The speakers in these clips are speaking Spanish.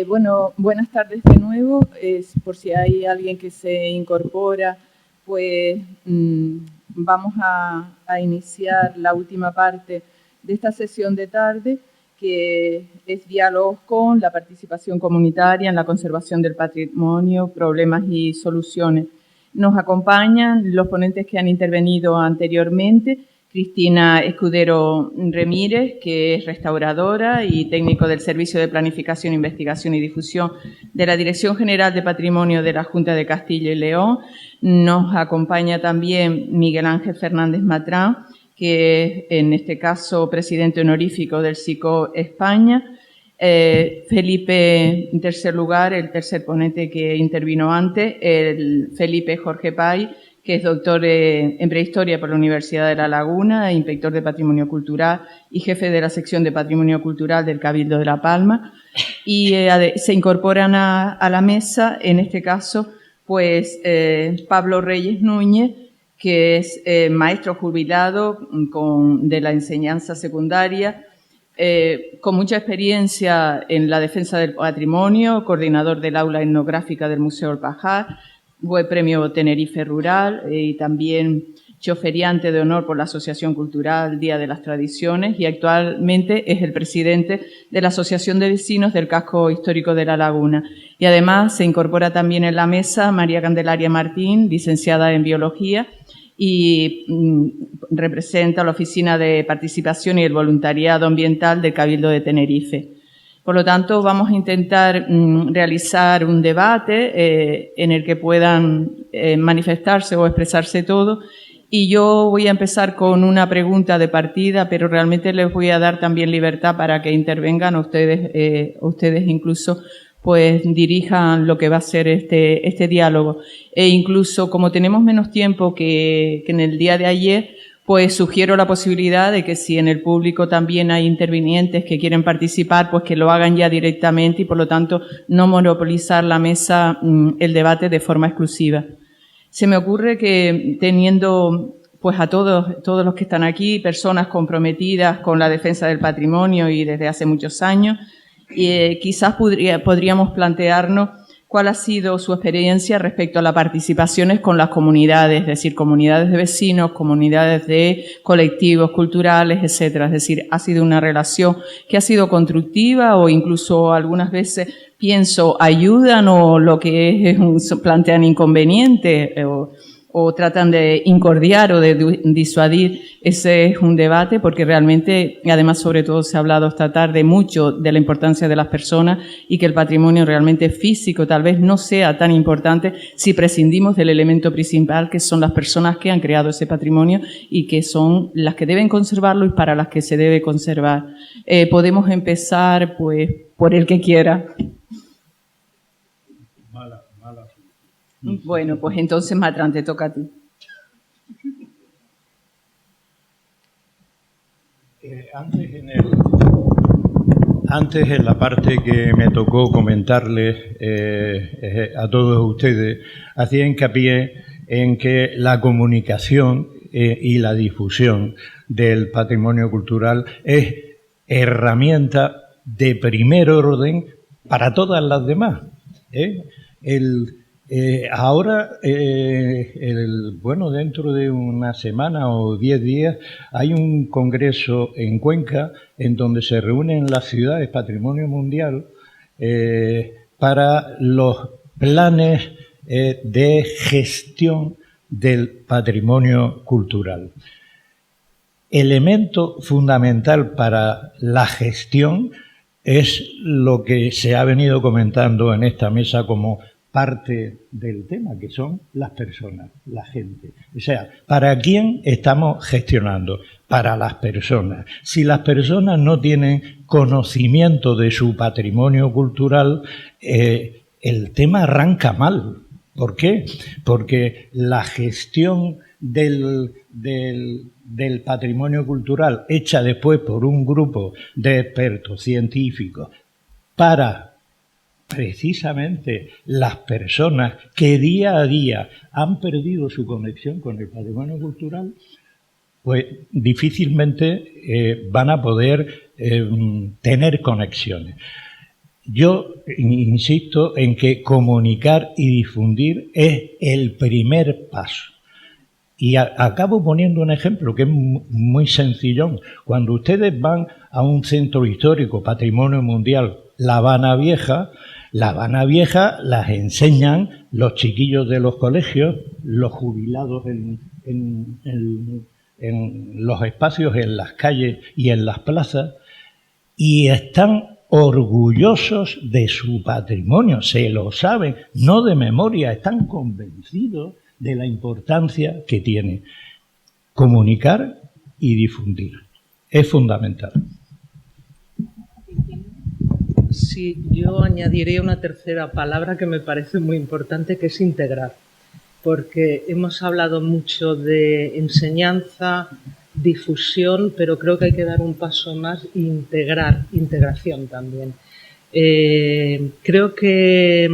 Bueno, buenas tardes de nuevo. Por si hay alguien que se incorpora, pues vamos a iniciar la última parte de esta sesión de tarde, que es diálogos con la participación comunitaria en la conservación del patrimonio, problemas y soluciones. Nos acompañan los ponentes que han intervenido anteriormente: Cristina Escudero Remírez, que es restauradora y técnico del Servicio de Planificación, Investigación y Difusión de la Dirección General de Patrimonio de la Junta de Castilla y León. Nos acompaña también Miguel Ángel Fernández Matrán, que es, en este caso, presidente honorífico del SICO España. Felipe, en tercer lugar, el tercer ponente que intervino antes, el Felipe Jorge Pay, que es doctor en Prehistoria por la Universidad de La Laguna, inspector de Patrimonio Cultural y jefe de la sección de Patrimonio Cultural del Cabildo de La Palma. Y se incorporan a la mesa, en este caso, pues Pablo Reyes Núñez, que es maestro jubilado de la enseñanza secundaria, con mucha experiencia en la defensa del patrimonio, coordinador del aula etnográfica del Museo El Pajar, fue premio Tenerife Rural y también choferiante de honor por la Asociación Cultural Día de las Tradiciones, y actualmente es el presidente de la Asociación de Vecinos del Casco Histórico de La Laguna. Y además se incorpora también en la mesa María Candelaria Martín, licenciada en Biología, y representa la Oficina de Participación y el Voluntariado Ambiental del Cabildo de Tenerife. Por lo tanto, vamos a intentar realizar un debate en el que puedan manifestarse o expresarse todo. Y yo voy a empezar con una pregunta de partida, pero realmente les voy a dar también libertad para que intervengan ustedes incluso pues dirijan lo que va a ser este diálogo. E incluso, como tenemos menos tiempo que en el día de ayer, pues sugiero la posibilidad de que si en el público también hay intervinientes que quieren participar, pues que lo hagan ya directamente y, por lo tanto, no monopolizar la mesa, el debate de forma exclusiva. Se me ocurre que teniendo pues a todos los que están aquí, personas comprometidas con la defensa del patrimonio y desde hace muchos años, quizás podríamos plantearnos cuál ha sido su experiencia respecto a las participaciones con las comunidades, es decir, comunidades de vecinos, comunidades de colectivos culturales, etcétera. Es decir, ha sido una relación que ha sido constructiva o incluso algunas veces, pienso, ayudan o lo que es plantean inconvenientes o tratan de incordiar o de disuadir. Ese es un debate, porque realmente, y además sobre todo se ha hablado esta tarde mucho de la importancia de las personas y que el patrimonio realmente físico tal vez no sea tan importante si prescindimos del elemento principal, que son las personas que han creado ese patrimonio y que son las que deben conservarlo y para las que se debe conservar. Podemos empezar pues por el que quiera. Mala. Bueno, pues entonces, Matrán, te toca a ti. Antes, en la parte que me tocó comentarles a todos ustedes, hacía hincapié en que la comunicación y la difusión del patrimonio cultural es herramienta de primer orden para todas las demás. Ahora, dentro de una semana o 10 días, hay un congreso en Cuenca en donde se reúnen las ciudades Patrimonio Mundial para los planes de gestión del patrimonio cultural. Elemento fundamental para la gestión es lo que se ha venido comentando en esta mesa como parte del tema, que son las personas, la gente. O sea, ¿para quién estamos gestionando? Para las personas. Si las personas no tienen conocimiento de su patrimonio cultural, el tema arranca mal. ¿Por qué? Porque la gestión del patrimonio cultural hecha después por un grupo de expertos científicos para precisamente las personas que día a día han perdido su conexión con el patrimonio cultural, pues difícilmente van a poder tener conexiones. Yo insisto en que comunicar y difundir es el primer paso. Y acabo poniendo un ejemplo que es muy sencillón. Cuando ustedes van a un centro histórico, patrimonio mundial, La Habana Vieja las enseñan los chiquillos de los colegios, los jubilados en los espacios, en las calles y en las plazas, y están orgullosos de su patrimonio, se lo saben, no de memoria, están convencidos de la importancia que tiene comunicar y difundir. Es fundamental. Sí, yo añadiría una tercera palabra que me parece muy importante, que es integrar, porque hemos hablado mucho de enseñanza, difusión, pero creo que hay que dar un paso más, integración también. Creo que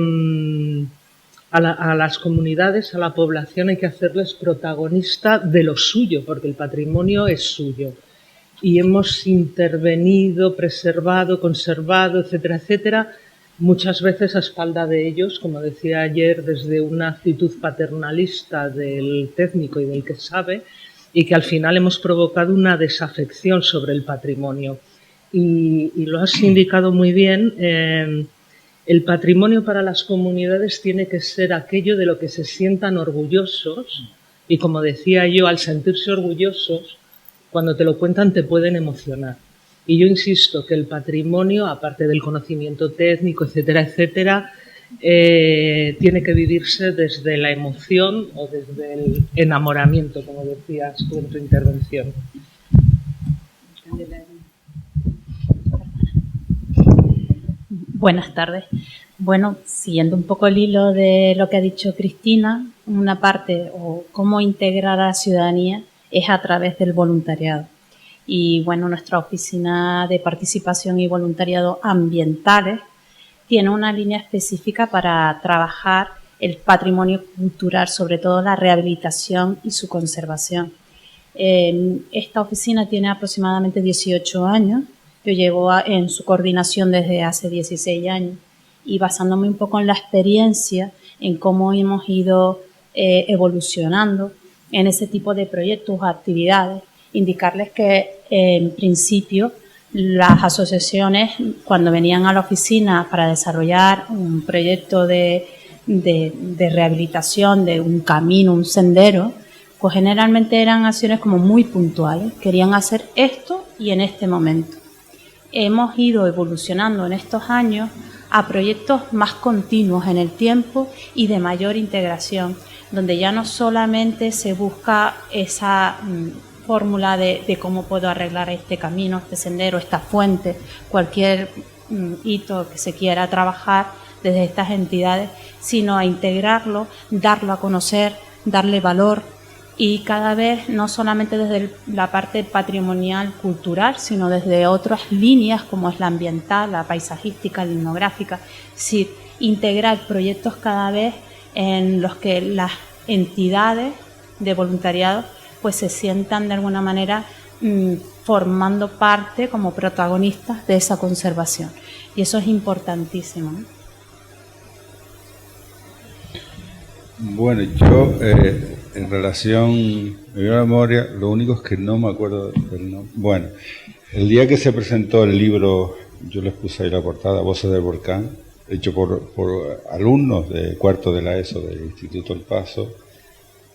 a las comunidades, a la población, hay que hacerles protagonista de lo suyo, porque el patrimonio es suyo. Y hemos intervenido, preservado, conservado, etcétera, etcétera, muchas veces a espalda de ellos, como decía ayer, desde una actitud paternalista del técnico y del que sabe, y que al final hemos provocado una desafección sobre el patrimonio. Y lo has indicado muy bien, el patrimonio para las comunidades tiene que ser aquello de lo que se sientan orgullosos, y como decía yo, al sentirse orgullosos, cuando te lo cuentan te pueden emocionar. Y yo insisto que el patrimonio, aparte del conocimiento técnico, etcétera, etcétera, tiene que vivirse desde la emoción o desde el enamoramiento, como decías tú en tu intervención. Buenas tardes. Bueno, siguiendo un poco el hilo de lo que ha dicho Cristina, una parte, o cómo integrar a la ciudadanía, es a través del voluntariado. Y bueno, nuestra oficina de participación y voluntariado ambientales tiene una línea específica para trabajar el patrimonio cultural, sobre todo la rehabilitación y su conservación. Esta oficina tiene aproximadamente 18 años. Yo llevo en su coordinación desde hace 16 años y basándome un poco en la experiencia, en cómo hemos ido evolucionando en ese tipo de proyectos o actividades, indicarles que en principio las asociaciones, cuando venían a la oficina para desarrollar un proyecto de rehabilitación de un camino, un sendero, pues generalmente eran acciones como muy puntuales, querían hacer esto y en este momento. Hemos ido evolucionando en estos años a proyectos más continuos en el tiempo y de mayor integración, donde ya no solamente se busca esa fórmula de cómo puedo arreglar este camino, este sendero, esta fuente, cualquier hito que se quiera trabajar desde estas entidades, sino a integrarlo, darlo a conocer, darle valor y cada vez no solamente desde la parte patrimonial cultural, sino desde otras líneas como es la ambiental, la paisajística, la etnográfica, es decir, integrar proyectos cada vez en los que las entidades de voluntariado pues se sientan de alguna manera formando parte como protagonistas de esa conservación. Y eso es importantísimo, ¿no? Bueno, yo en relación a mi memoria, lo único es que no me acuerdo del nombre. Bueno, el día que se presentó el libro, yo les puse ahí la portada, Voces del Volcán, hecho por alumnos de cuarto de la ESO del Instituto El Paso,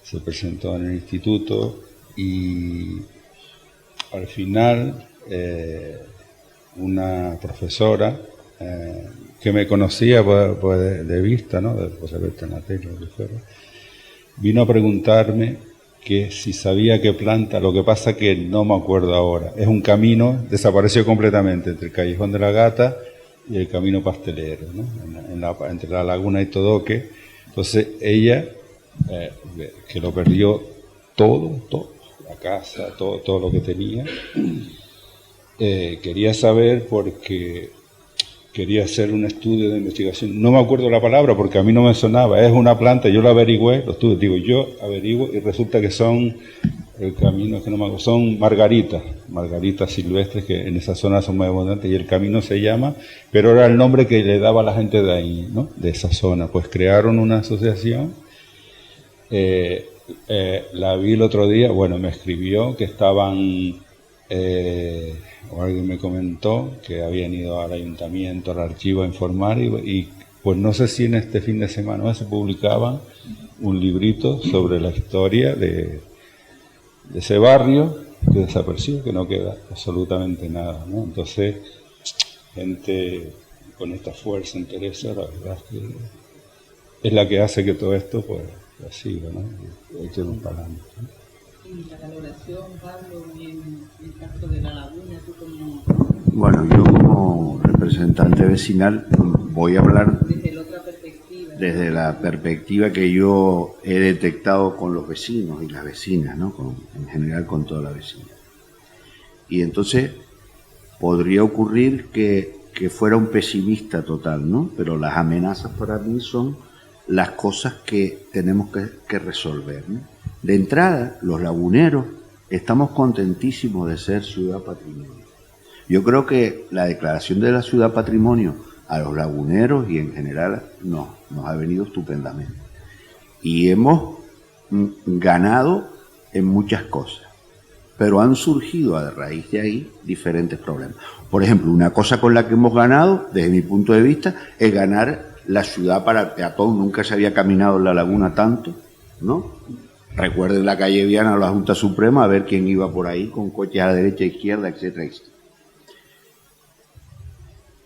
se presentó en el instituto y al final una profesora que me conocía pues, de vista, ¿no? Después de verte en la tele o lo que fuera, vino a preguntarme que si sabía qué planta, lo que pasa que no me acuerdo ahora. Es un camino, desapareció completamente entre el Callejón de la Gata y el Camino Pastelero, ¿no? Entre la Laguna y Todoque. Entonces ella, que lo perdió todo, la casa, todo lo que tenía, quería saber porque quería hacer un estudio de investigación. No me acuerdo la palabra porque a mí no me sonaba. Es una planta, yo la averigüé, los estudios, digo, yo averiguo y resulta que son el camino, que no me acuerdo, son margaritas silvestres, que en esa zona son muy abundantes, y el camino se llama, pero era el nombre que le daba a la gente de ahí, ¿no? De esa zona. Pues crearon una asociación, la vi el otro día, bueno, me escribió que estaban, o alguien me comentó que habían ido al ayuntamiento, al archivo a informar, y pues no sé si en este fin de semana se publicaba un librito sobre la historia de ese barrio que desapareció, que no queda absolutamente nada, ¿no? Entonces, gente con esta fuerza, interesa, la verdad es que es la que hace que todo esto pues siga, ¿no? Y echemos para adelante, ¿no? Y la valoración, Pablo, en el caso de La Laguna, tú como... Bueno, yo como representante vecinal voy a hablar Desde la otra perspectiva. desde la perspectiva que yo he detectado con los vecinos y las vecinas, ¿no? En general con toda la vecina. Y entonces podría ocurrir que fuera un pesimista total, ¿no? Pero las amenazas para mí son las cosas que tenemos que resolver, ¿no? De entrada, los laguneros estamos contentísimos de ser ciudad patrimonio. Yo creo que la declaración de la ciudad patrimonio a los laguneros y en general nos ha venido estupendamente. Y hemos ganado en muchas cosas, pero han surgido a raíz de ahí diferentes problemas. Por ejemplo, una cosa con la que hemos ganado, desde mi punto de vista, es ganar la ciudad para el peatón. Nunca se había caminado en la laguna tanto, ¿no? Recuerden la calle Viana o la Junta Suprema, a ver quién iba por ahí con coches a la derecha, izquierda, etcétera, etcétera.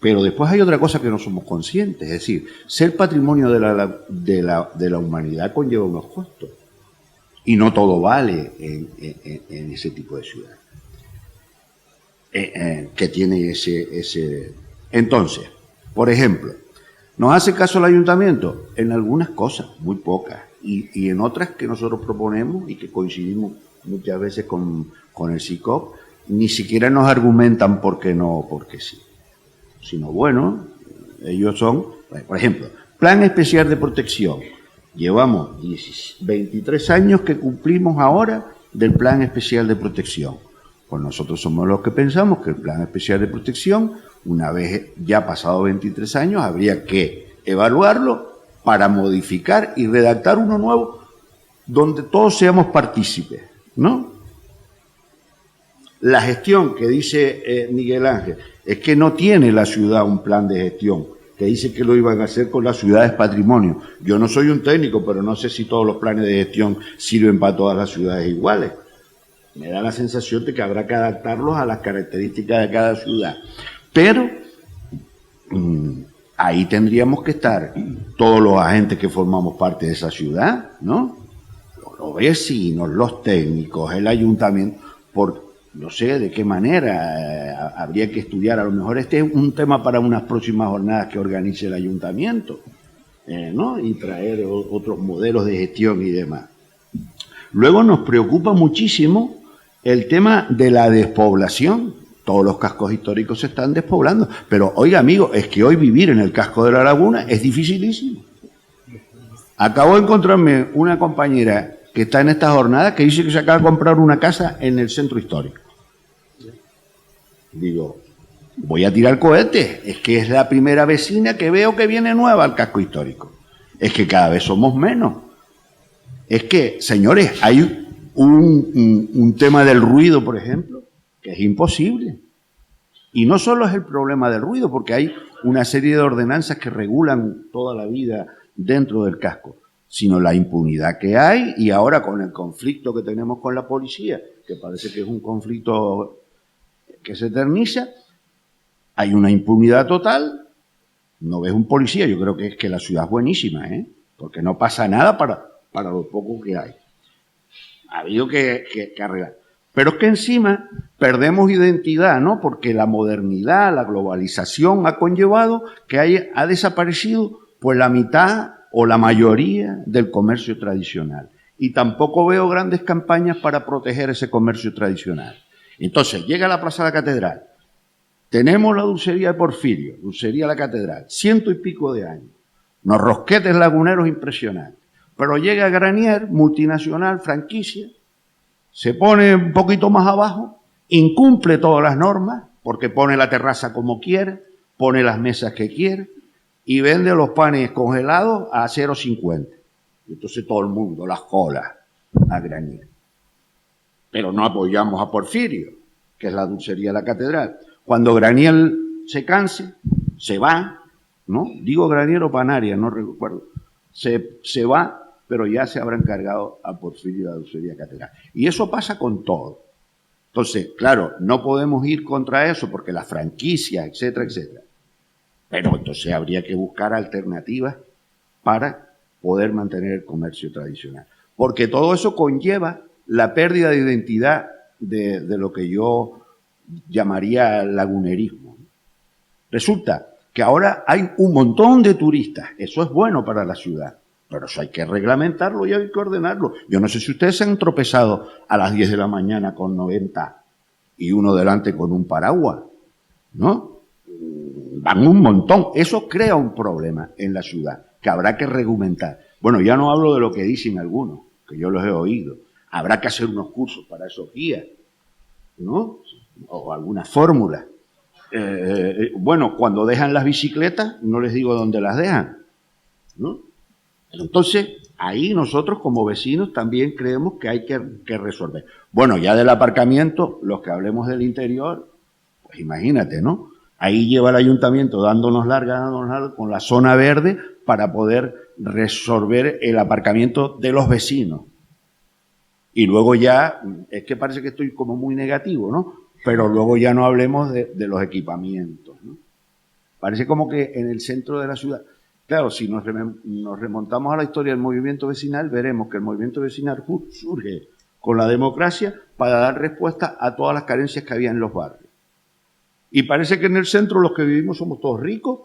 Pero después hay otra cosa que no somos conscientes, es decir, ser patrimonio de la humanidad conlleva unos costos. Y no todo vale en ese tipo de ciudad. Que tiene ese... Entonces, por ejemplo, ¿nos hace caso el ayuntamiento? En algunas cosas, muy pocas. Y en otras que nosotros proponemos y que coincidimos muchas veces con el SICOP, ni siquiera nos argumentan por qué no o por qué sí. Sino bueno, ellos son, por ejemplo, Plan Especial de Protección. Llevamos 23 años que cumplimos ahora del Plan Especial de Protección. Pues nosotros somos los que pensamos que el Plan Especial de Protección, una vez ya pasado 23 años, habría que evaluarlo para modificar y redactar uno nuevo donde todos seamos partícipes, ¿no? La gestión que dice Miguel Ángel es que no tiene la ciudad un plan de gestión, que dice que lo iban a hacer con las ciudades patrimonio. Yo no soy un técnico, pero no sé si todos los planes de gestión sirven para todas las ciudades iguales. Me da la sensación de que habrá que adaptarlos a las características de cada ciudad. Pero ahí tendríamos que estar todos los agentes que formamos parte de esa ciudad, ¿no? Los vecinos, los técnicos, el ayuntamiento, no sé de qué manera, habría que estudiar, a lo mejor este es un tema para unas próximas jornadas que organice el ayuntamiento, ¿no? Y traer otros modelos de gestión y demás. Luego nos preocupa muchísimo el tema de la despoblación. Todos los cascos históricos se están despoblando, pero oiga amigo, es que hoy vivir en el casco de la Laguna es dificilísimo. Acabo de encontrarme una compañera que está en esta jornada que dice que se acaba de comprar una casa en el centro histórico. Digo, voy a tirar cohetes, es que es la primera vecina que veo que viene nueva al casco histórico. Es que cada vez somos menos. Es que, señores, hay un tema del ruido, por ejemplo, que es imposible. Y no solo es el problema del ruido, porque hay una serie de ordenanzas que regulan toda la vida dentro del casco, sino la impunidad que hay, y ahora con el conflicto que tenemos con la policía, que parece que es un conflicto que se eterniza, hay una impunidad total. No ves un policía, yo creo que es que la ciudad es buenísima, porque no pasa nada para lo poco que hay. Ha habido que arreglar. Pero es que encima perdemos identidad, ¿no? Porque la modernidad, la globalización ha conllevado que ha desaparecido pues la mitad o la mayoría del comercio tradicional. Y tampoco veo grandes campañas para proteger ese comercio tradicional. Entonces, llega a la Plaza de la Catedral. Tenemos la dulcería de Porfirio, dulcería de la Catedral, 100 y pico de años. Unos rosquetes laguneros impresionantes. Pero llega Granier, multinacional, franquicia, se pone un poquito más abajo, incumple todas las normas, porque pone la terraza como quiere, pone las mesas que quiere, y vende los panes congelados a 0,50. Entonces todo el mundo, las colas a granel. Pero no apoyamos a Porfirio, que es la dulcería de la catedral. Cuando Granier se canse, se va, ¿no? Digo Granier o Panaria, no recuerdo. Se va, pero ya se habrá encargado a Porfirio de la dulcería catedral. Y eso pasa con todo. Entonces, claro, no podemos ir contra eso porque las franquicias, etcétera, etcétera. Pero entonces habría que buscar alternativas para poder mantener el comercio tradicional. Porque todo eso conlleva la pérdida de identidad de lo que yo llamaría lagunerismo. Resulta que ahora hay un montón de turistas. Eso es bueno para la ciudad, pero eso hay que reglamentarlo y hay que ordenarlo. Yo no sé si ustedes se han tropezado a las 10 de la mañana con 90 y uno delante con un paraguas, ¿no? Van un montón. Eso crea un problema en la ciudad que habrá que reglamentar. Bueno, ya no hablo de lo que dicen algunos, que yo los he oído. Habrá que hacer unos cursos para esos guías, ¿no? O alguna fórmula. Bueno, cuando dejan las bicicletas, no les digo dónde las dejan, ¿no? Entonces, ahí nosotros como vecinos también creemos que hay que resolver. Bueno, ya del aparcamiento, los que hablemos del interior, pues imagínate, ¿no? Ahí lleva el ayuntamiento dándonos larga con la zona verde para poder resolver el aparcamiento de los vecinos. Y luego ya, es que parece que estoy como muy negativo, ¿no? Pero luego ya no hablemos de los equipamientos, ¿no? Parece como que en el centro de la ciudad... Claro, si nos remontamos a la historia del movimiento vecinal, veremos que el movimiento vecinal surge con la democracia para dar respuesta a todas las carencias que había en los barrios. Y parece que en el centro los que vivimos somos todos ricos,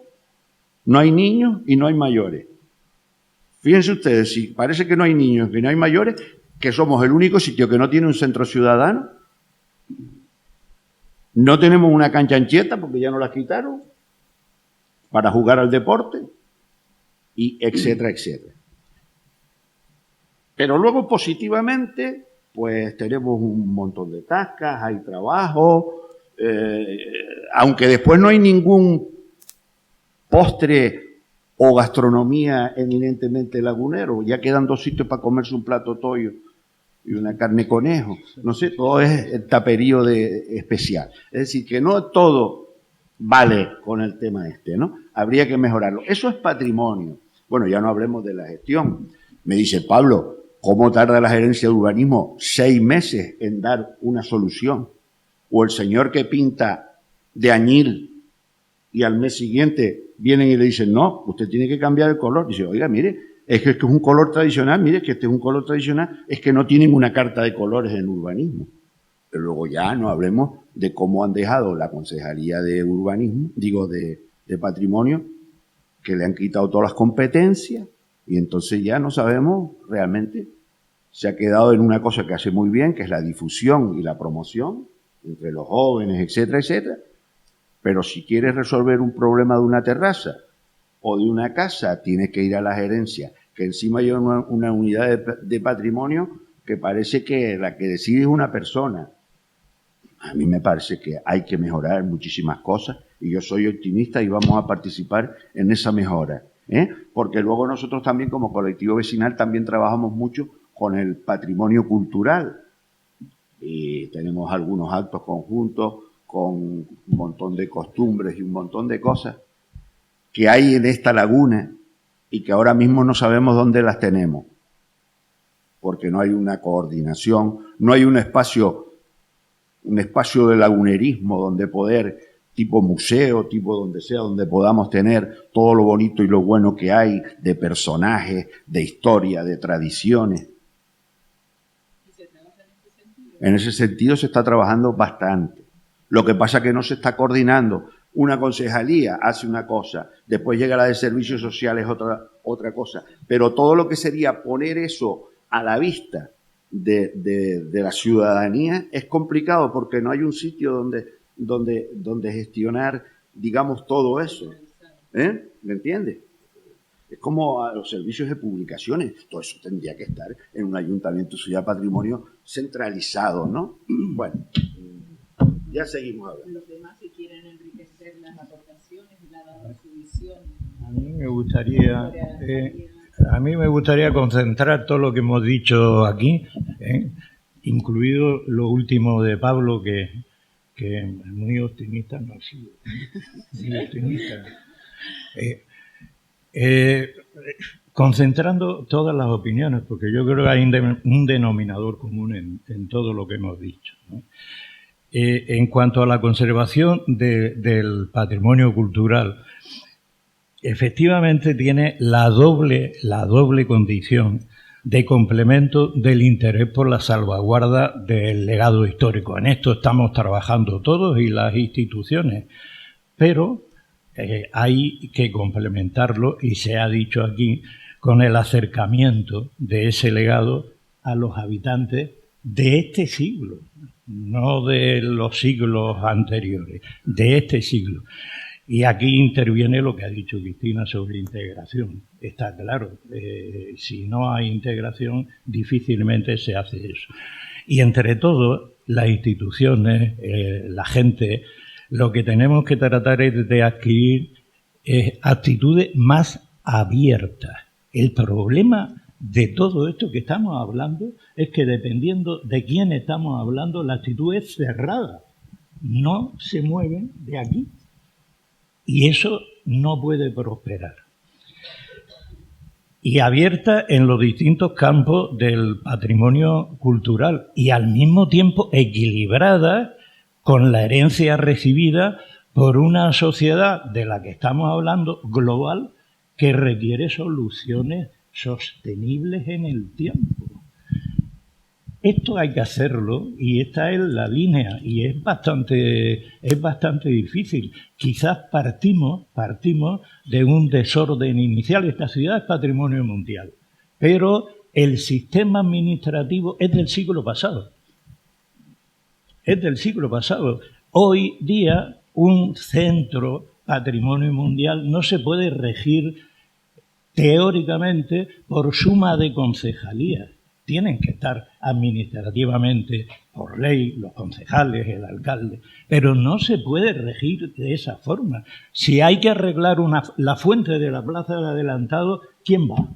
no hay niños y no hay mayores. Fíjense ustedes, si parece que no hay niños y no hay mayores, que somos el único sitio que no tiene un centro ciudadano, no tenemos una cancha ancheta porque ya no la quitaron, para jugar al deporte, y etcétera, etcétera. Pero luego positivamente, pues tenemos un montón de tascas, hay trabajo, aunque después no hay ningún postre o gastronomía eminentemente lagunero, ya quedan 2 sitios para comerse un plato toyo y una carne conejo, no sé, todo es el taperío especial. Es decir, que no todo vale con el tema este, ¿no? Habría que mejorarlo. Eso es patrimonio. Bueno, ya no hablemos de la gestión. Me dice Pablo, ¿cómo tarda la gerencia de urbanismo 6 meses en dar una solución? O el señor que pinta de añil y al mes siguiente vienen y le dicen, no, usted tiene que cambiar el color. Dice, oiga, mire, es que esto es un color tradicional, mire que este es un color tradicional, es que no tienen una carta de colores en urbanismo. Pero luego ya no hablemos de cómo han dejado la Concejalía de Urbanismo, digo, de Patrimonio, que le han quitado todas las competencias y entonces ya no sabemos realmente, se ha quedado en una cosa que hace muy bien, que es la difusión y la promoción entre los jóvenes, etcétera, etcétera. Pero si quieres resolver un problema de una terraza o de una casa, tienes que ir a la gerencia, que encima hay una unidad de patrimonio que parece que la que decide es una persona. A mí me parece que hay que mejorar muchísimas cosas y yo soy optimista y vamos a participar en esa mejora, ¿eh? Porque luego nosotros también como colectivo vecinal también trabajamos mucho con el patrimonio cultural y tenemos algunos actos conjuntos con un montón de costumbres y un montón de cosas que hay en esta laguna y que ahora mismo no sabemos dónde las tenemos, porque no hay una coordinación, no hay un espacio de lagunerismo donde poder, tipo museo, tipo donde sea, donde podamos tener todo lo bonito y lo bueno que hay de personajes, de historia, de tradiciones. En ese sentido se está trabajando bastante. Lo que pasa es que no se está coordinando. Una concejalía hace una cosa, después llega la de servicios sociales otra cosa. Pero todo lo que sería poner eso a la vista de la ciudadanía es complicado porque no hay un sitio donde gestionar, digamos, todo eso. ¿Me entiendes? Es como a los servicios de publicaciones. Todo eso tendría que estar en un ayuntamiento, ciudad, patrimonio centralizado, ¿no? Bueno, ya seguimos hablando. Los demás, si quieren enriquecer las aportaciones, dar su visión. A mí me gustaría concentrar todo lo que hemos dicho aquí, incluido lo último de Pablo, que muy optimista no ha sido. Muy optimista. Concentrando todas las opiniones, porque yo creo que hay un denominador común en todo lo que hemos dicho, ¿no? En cuanto a la conservación del patrimonio cultural, efectivamente tiene la doble condición de complemento del interés por la salvaguarda del legado histórico. En esto estamos trabajando todos y las instituciones, pero hay que complementarlo, y se ha dicho aquí, con el acercamiento de ese legado a los habitantes de este siglo, no de los siglos anteriores, de este siglo. Y aquí interviene lo que ha dicho Cristina sobre integración. Está claro, si no hay integración, difícilmente se hace eso. Y entre todos, las instituciones, la gente, lo que tenemos que tratar es de adquirir actitudes más abiertas. El problema de todo esto que estamos hablando es que, dependiendo de quién estamos hablando, la actitud es cerrada. No se mueven de aquí. Y eso no puede prosperar. Y abierta en los distintos campos del patrimonio cultural, y al mismo tiempo equilibrada con la herencia recibida por una sociedad de la que estamos hablando, global, que requiere soluciones sostenibles en el tiempo. Esto hay que hacerlo, y esta es la línea, y es bastante difícil. Quizás partimos de un desorden inicial. Esta ciudad es patrimonio mundial, pero el sistema administrativo es del siglo pasado. Es del siglo pasado. Hoy día, un centro patrimonio mundial no se puede regir teóricamente por suma de concejalías. Tienen que estar administrativamente por ley los concejales, el alcalde, pero no se puede regir de esa forma. Si hay que arreglar la fuente de la Plaza del Adelantado, ¿quién va?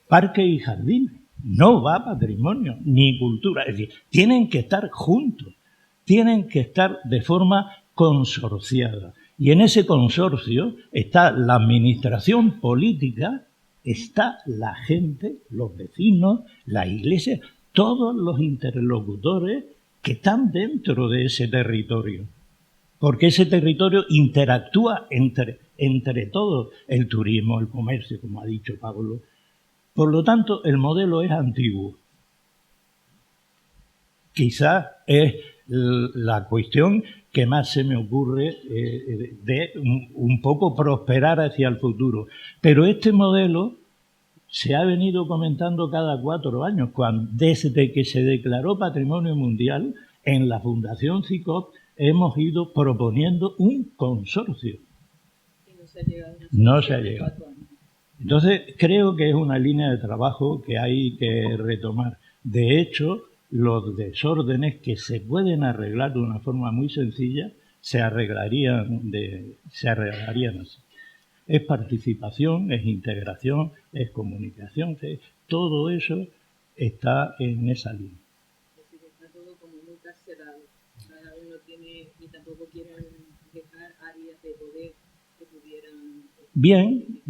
Parque y Jardines. No va patrimonio ni cultura. Es decir, tienen que estar juntos, tienen que estar de forma consorciada. Y en ese consorcio está la administración política, está la gente, los vecinos, la iglesia, todos los interlocutores que están dentro de ese territorio. Porque ese territorio interactúa entre todos, el turismo, el comercio, como ha dicho Pablo. Por lo tanto, el modelo es antiguo. Quizás es la cuestión que más se me ocurre de un poco prosperar hacia el futuro. Pero este modelo se ha venido comentando cada 4 años, desde que se declaró Patrimonio Mundial, en la Fundación CICOP hemos ido proponiendo un consorcio. Y no se ha llegado. No se ha llegado. Entonces, creo que es una línea de trabajo que hay que retomar. De hecho, los desórdenes que se pueden arreglar de una forma muy sencilla se arreglarían así. Es participación, es integración, es comunicación, todo eso está en esa línea. Es decir, está todo como muy carcelado. Cada uno tiene, y tampoco quieren dejar áreas de poder que pudieran... Bien,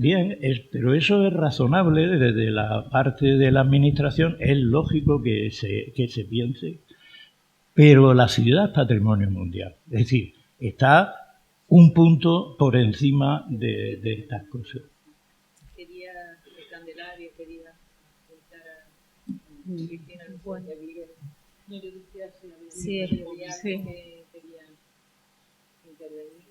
pero eso es razonable desde la parte de la administración, es lógico que se piense, pero la ciudad es patrimonio mundial, es decir, está un punto por encima de estas cosas. Quería el Candelario, quería preguntar a Cristina, bueno. No, yo decía si había que quería intervenir.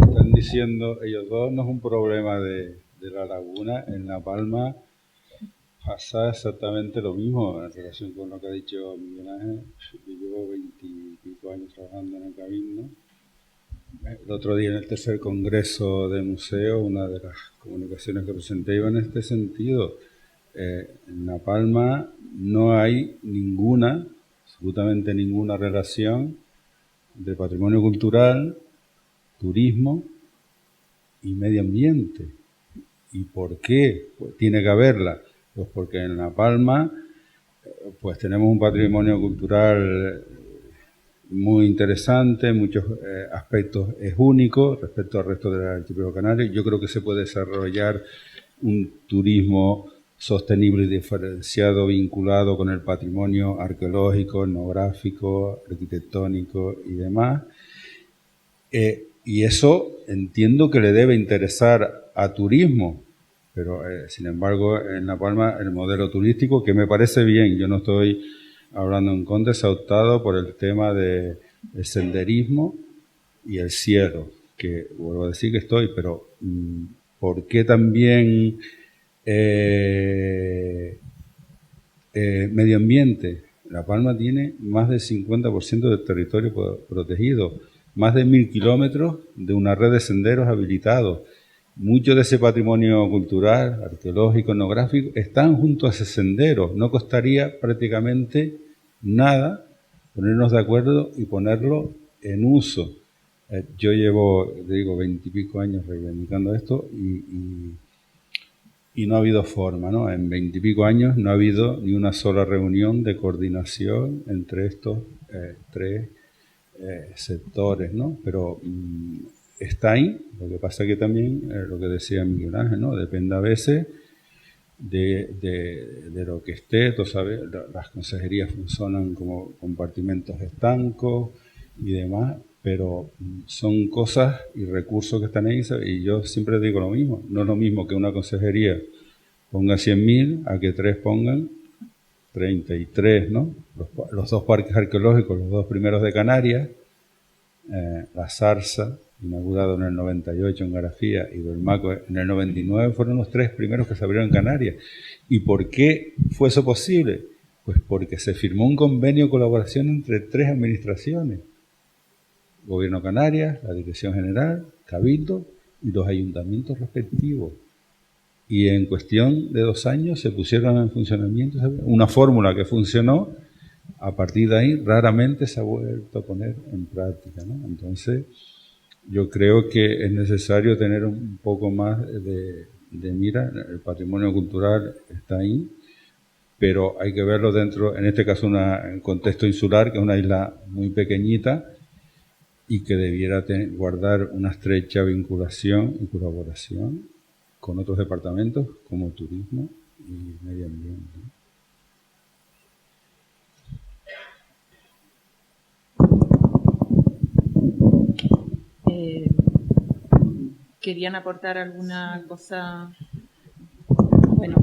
Están diciendo ellos dos, no es un problema de la laguna. En La Palma pasa exactamente lo mismo en relación con lo que ha dicho Miguel Ángel. Yo llevo 20 y pico años trabajando en el Cabildo El otro día en el tercer congreso de museo, una de las comunicaciones que presenté iba en este sentido. En La Palma no hay ninguna, absolutamente ninguna relación de patrimonio cultural, turismo y medio ambiente. ¿Y por qué? Pues tiene que haberla. Pues porque en La Palma pues tenemos un patrimonio cultural muy interesante, en muchos aspectos es único respecto al resto del archipiélago canario. Yo creo que se puede desarrollar un turismo sostenible y diferenciado vinculado con el patrimonio arqueológico, etnográfico, arquitectónico y demás. Y eso entiendo que le debe interesar a turismo, pero sin embargo en La Palma el modelo turístico, que me parece bien, yo no estoy hablando en contra, se ha optado por el tema del senderismo y el cielo, que vuelvo a decir que estoy, pero ¿por qué también medio ambiente? La Palma tiene más del 50% del territorio protegido, más de 1000 kilómetros de una red de senderos habilitados. Mucho de ese patrimonio cultural, arqueológico, etnográfico, están junto a ese sendero. No costaría prácticamente nada ponernos de acuerdo y ponerlo en uso. Yo llevo, digo, 20 y pico años reivindicando esto y no ha habido forma, ¿no? En 20 y pico años no ha habido ni una sola reunión de coordinación entre estos tres sectores, ¿no? Pero está ahí. Lo que pasa que también, lo que decía Miguel Ángel, ¿no? Depende a veces de lo que esté. Tú sabes, las consejerías funcionan como compartimentos estancos y demás, pero son cosas y recursos que están ahí, y yo siempre digo lo mismo. No es lo mismo que una consejería ponga 100.000 a que 3 pongan 33, ¿no? Los 2 parques arqueológicos, los 2 primeros de Canarias, la Zarza, inaugurado en el 98 en Garafía, y Belmaco en el 99, fueron los 3 primeros que se abrieron en Canarias. ¿Y por qué fue eso posible? Pues porque se firmó un convenio de colaboración entre 3 administraciones: Gobierno de Canarias, la Dirección General, Cabildo y los ayuntamientos respectivos. Y en cuestión de 2 años se pusieron en funcionamiento una fórmula que funcionó. A partir de ahí raramente se ha vuelto a poner en práctica, ¿no? Entonces yo creo que es necesario tener un poco más de mira. El patrimonio cultural está ahí, pero hay que verlo dentro, en este caso, en contexto insular, que es una isla muy pequeñita y que debiera guardar una estrecha vinculación y colaboración con otros departamentos como turismo y medio ambiente. ¿Querían aportar alguna cosa? Bueno,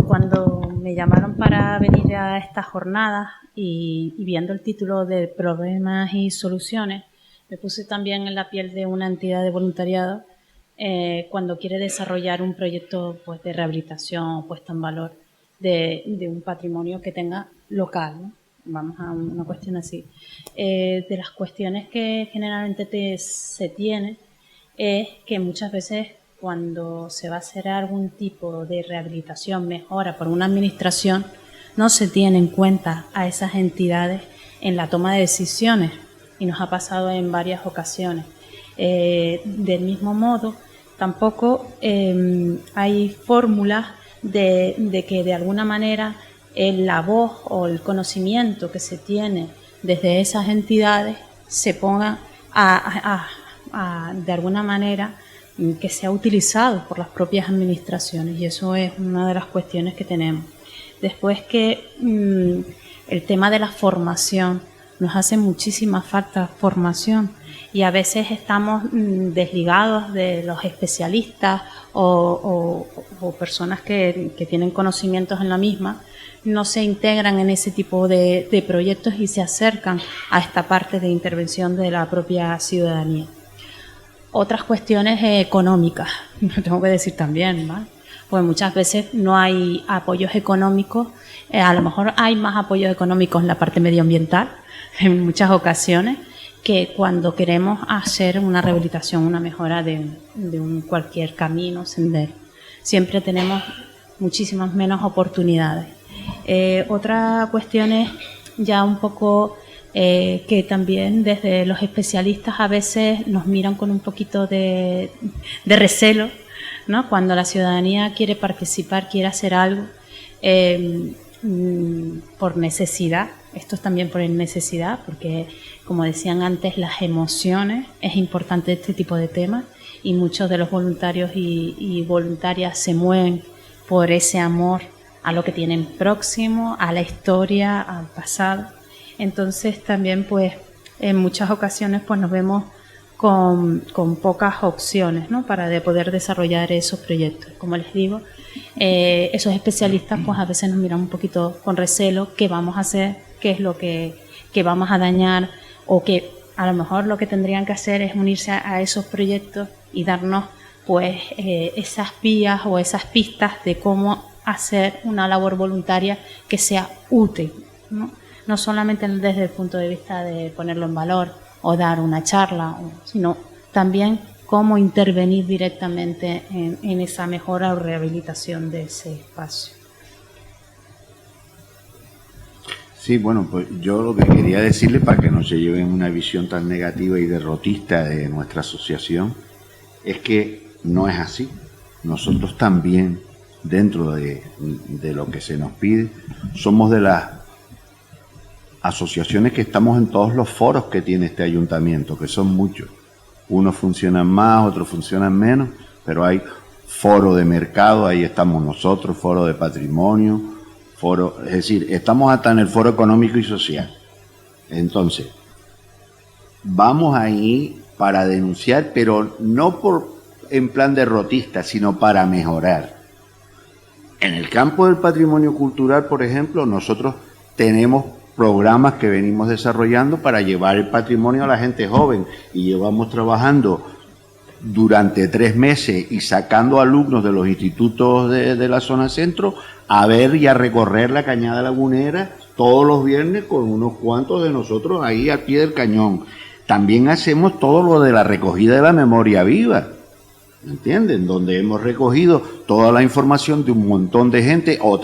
cuando me llamaron para venir a estas jornadas y viendo el título de Problemas y Soluciones, me puse también en la piel de una entidad de voluntariado cuando quiere desarrollar un proyecto, pues, de rehabilitación o puesta en valor de un patrimonio que tenga local, ¿no? Vamos a una cuestión así. De las cuestiones que generalmente se tiene es que muchas veces cuando se va a hacer algún tipo de rehabilitación, mejora por una administración, no se tiene en cuenta a esas entidades en la toma de decisiones, y nos ha pasado en varias ocasiones. Del mismo modo, tampoco hay fórmulas de que de alguna manera la voz o el conocimiento que se tiene desde esas entidades se ponga de alguna manera que sea utilizado por las propias administraciones, y eso es una de las cuestiones que tenemos. Después que el tema de la formación, nos hace muchísima falta formación, y a veces estamos desligados de los especialistas o personas que tienen conocimientos en la misma, no se integran en ese tipo de proyectos y se acercan a esta parte de intervención de la propia ciudadanía. Otras cuestiones económicas, lo tengo que decir también, ¿vale? Pues muchas veces no hay apoyos económicos, a lo mejor hay más apoyos económicos en la parte medioambial, en muchas ocasiones, que cuando queremos hacer una rehabilitación, una mejora de cualquier camino, sendero, siempre tenemos muchísimas menos oportunidades. Otra cuestión es ya un poco que también desde los especialistas a veces nos miran con un poquito de recelo, ¿no? Cuando la ciudadanía quiere participar, quiere hacer algo por necesidad. Esto es también por necesidad, porque, como decían antes, las emociones es importante este tipo de temas y muchos de los voluntarios y voluntarias se mueven por ese amor a lo que tienen próximo, a la historia, al pasado. Entonces también pues en muchas ocasiones pues nos vemos con pocas opciones, ¿no? Para de poder desarrollar esos proyectos. Como les digo, esos especialistas pues a veces nos miran un poquito con recelo qué vamos a hacer, qué es lo que vamos a dañar, o que a lo mejor lo que tendrían que hacer es unirse a esos proyectos y darnos pues esas vías o esas pistas de cómo hacer una labor voluntaria que sea útil, ¿no? No solamente desde el punto de vista de ponerlo en valor o dar una charla, sino también cómo intervenir directamente en esa mejora o rehabilitación de ese espacio. Sí, bueno, pues yo lo que quería decirle, para que no se lleven una visión tan negativa y derrotista de nuestra asociación, es que no es así. Nosotros también, dentro de lo que se nos pide, somos de las asociaciones que estamos en todos los foros que tiene este ayuntamiento, que son muchos. Unos funcionan más, otros funcionan menos, pero hay foro de mercado, ahí estamos nosotros, foro de patrimonio, foro, es decir, estamos hasta en el foro económico y social. Entonces, vamos ahí para denunciar, pero no en plan derrotista, sino para mejorar. En el campo del patrimonio cultural, por ejemplo, nosotros tenemos programas que venimos desarrollando para llevar el patrimonio a la gente joven, y llevamos trabajando durante 3 meses y sacando alumnos de los institutos de la zona centro a ver y a recorrer la Cañada Lagunera todos los viernes con unos cuantos de nosotros ahí al pie del cañón. También hacemos todo lo de la recogida de la memoria viva, ¿me entienden? Donde hemos recogido toda la información de un montón de gente, o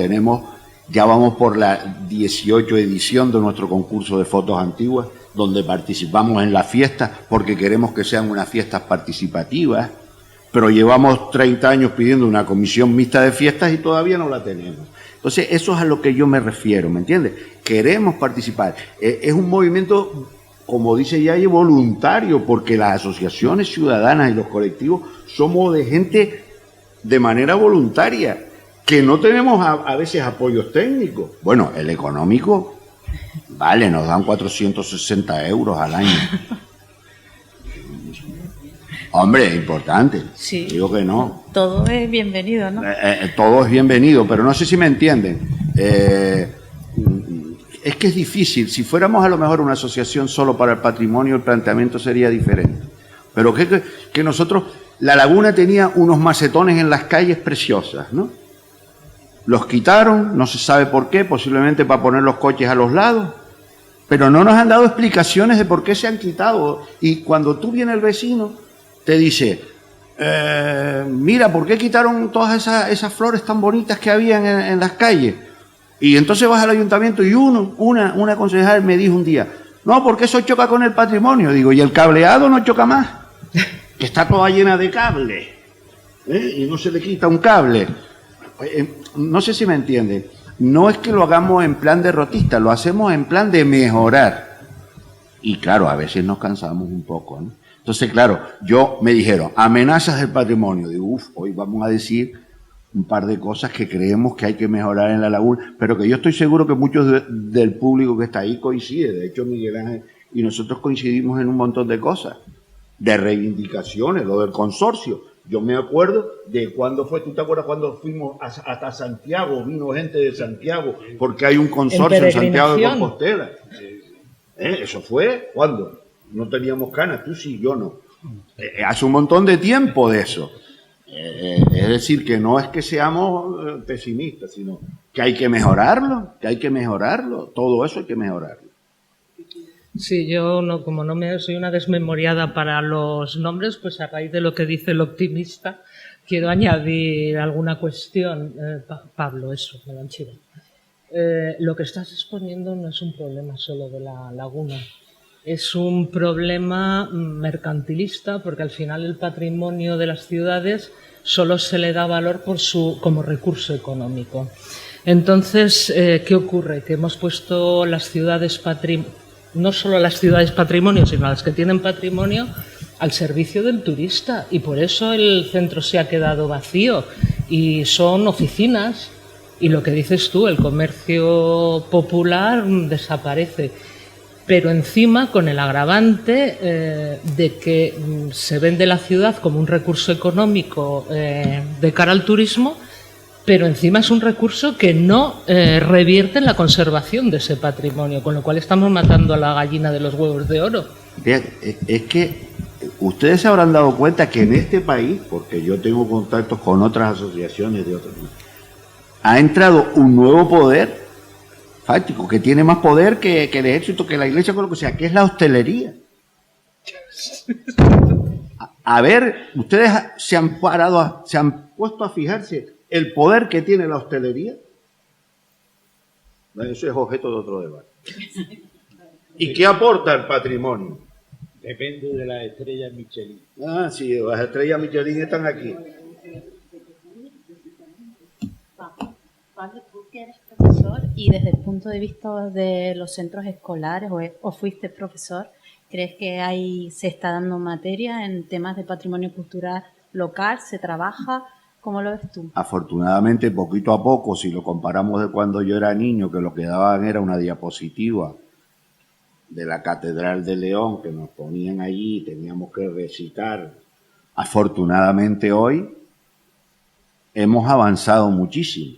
ya vamos por la 18 edición de nuestro concurso de fotos antiguas, donde participamos en las fiestas porque queremos que sean unas fiestas participativas, pero llevamos 30 años pidiendo una comisión mixta de fiestas y todavía no la tenemos. Entonces, eso es a lo que yo me refiero, ¿me entiendes? Queremos participar. Es un movimiento, como dice Yaye, voluntario, porque las asociaciones ciudadanas y los colectivos somos de gente de manera voluntaria, que no tenemos a veces apoyos técnicos. Bueno, el económico, vale, nos dan 460 euros al año. Hombre, es importante. Sí. Digo que no. Todo es bienvenido, ¿no? Todo es bienvenido, pero no sé si me entienden. Es que es difícil. Si fuéramos a lo mejor una asociación solo para el patrimonio, el planteamiento sería diferente. Pero que nosotros, La Laguna tenía unos macetones en las calles preciosas, ¿no? Los quitaron, no se sabe por qué, posiblemente para poner los coches a los lados, pero no nos han dado explicaciones de por qué se han quitado. Y cuando tú vienes el vecino, te dice, mira, ¿por qué quitaron todas esas flores tan bonitas que habían en las calles? Y entonces vas al ayuntamiento y una concejal me dijo un día, no, porque eso choca con el patrimonio. Digo, ¿y el cableado no choca más? Que está toda llena de cables, y no se le quita un cable. No sé si me entienden. No es que lo hagamos en plan derrotista, lo hacemos en plan de mejorar. Y claro, a veces nos cansamos un poco, ¿no? Entonces, claro, me dijeron, amenazas del patrimonio. Digo, hoy vamos a decir un par de cosas que creemos que hay que mejorar en La Laguna, pero que yo estoy seguro que muchos del público que está ahí coincide. De hecho, Miguel Ángel y nosotros coincidimos en un montón de cosas, de reivindicaciones, lo del consorcio. Yo me acuerdo de cuando fue, ¿tú te acuerdas cuando fuimos hasta Santiago? Vino gente de Santiago, porque hay un consorcio en Santiago de Compostela. Eso fue, ¿cuándo? No teníamos canas, tú sí, yo no. Hace un montón de tiempo de eso. Es decir, que no es que seamos pesimistas, sino que hay que mejorarlo, todo eso hay que mejorarlo. Sí, yo no, como no me soy una desmemoriada para los nombres, pues a raíz de lo que dice el optimista, quiero añadir alguna cuestión. Pablo, eso, me lo han chivado. Lo que estás exponiendo no es un problema solo de la laguna, es un problema mercantilista, porque al final el patrimonio de las ciudades solo se le da valor como recurso económico. Entonces, ¿qué ocurre? Que hemos puesto las ciudades no solo las ciudades patrimonio, sino las que tienen patrimonio al servicio del turista, y por eso el centro se ha quedado vacío y son oficinas. Y lo que dices tú, el comercio popular desaparece. Pero encima con el agravante de que se vende la ciudad como un recurso económico de cara al turismo, pero encima es un recurso que no revierte en la conservación de ese patrimonio, con lo cual estamos matando a la gallina de los huevos de oro. Es que ustedes se habrán dado cuenta que en este país, porque yo tengo contactos con otras asociaciones de otros países, ha entrado un nuevo poder fáctico, que tiene más poder que el ejército, que la iglesia, con lo que sea, que es la hostelería. A ver, ustedes se han puesto a fijarse el poder que tiene la hostelería. Bueno, eso es objeto de otro debate. ¿Y qué aporta el patrimonio? Depende de las estrellas Michelin. Ah, sí, las estrellas Michelin están aquí. Pablo, tú que eres profesor y desde el punto de vista de los centros escolares o fuiste profesor, ¿crees que se está dando materia en temas de patrimonio cultural local? ¿Se trabaja? ¿Cómo lo ves tú? Afortunadamente, poquito a poco, si lo comparamos de cuando yo era niño, que lo que daban era una diapositiva de la Catedral de León, que nos ponían allí y teníamos que recitar. Afortunadamente hoy hemos avanzado muchísimo.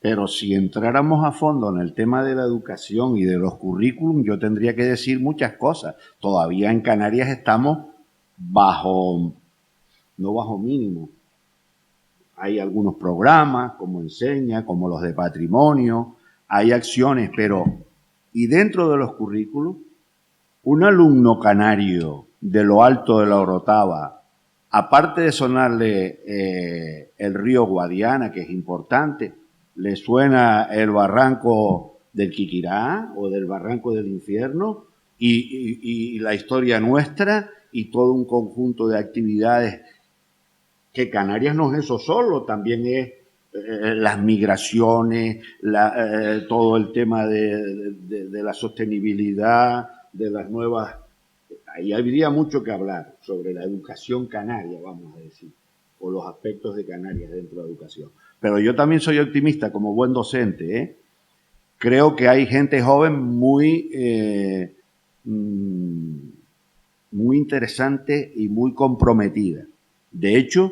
Pero si entráramos a fondo en el tema de la educación y de los currículum, yo tendría que decir muchas cosas. Todavía en Canarias estamos no bajo mínimo. Hay algunos programas, como Enseña, como los de patrimonio, hay acciones, pero y dentro de los currículum, un alumno canario de lo alto de la Orotava, aparte de sonarle el río Guadiana, que es importante, le suena el barranco del Quiquirá o del barranco del Infierno y la historia nuestra y todo un conjunto de actividades que Canarias no es eso solo, también es las migraciones, todo el tema de la sostenibilidad, de las nuevas. Ahí habría mucho que hablar sobre la educación canaria, vamos a decir, o los aspectos de Canarias dentro de la educación. Pero yo también soy optimista como buen docente, ¿eh? Creo que hay gente joven muy interesante y muy comprometida. De hecho,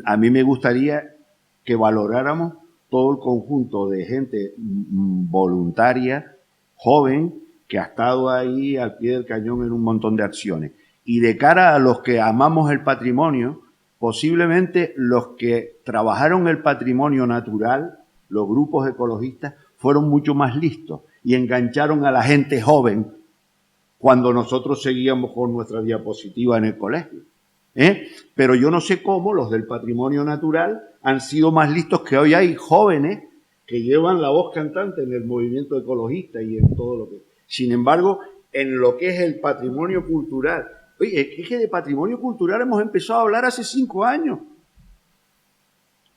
a mí me gustaría que valoráramos todo el conjunto de gente voluntaria, joven, que ha estado ahí al pie del cañón en un montón de acciones. Y de cara a los que amamos el patrimonio, posiblemente los que trabajaron el patrimonio natural, los grupos ecologistas, fueron mucho más listos y engancharon a la gente joven cuando nosotros seguíamos con nuestra diapositiva en el colegio. Pero yo no sé cómo los del patrimonio natural han sido más listos, que hoy hay jóvenes que llevan la voz cantante en el movimiento ecologista y en todo lo que... Sin embargo, en lo que es el patrimonio cultural, oye, es que de patrimonio cultural hemos empezado a hablar hace 5 años.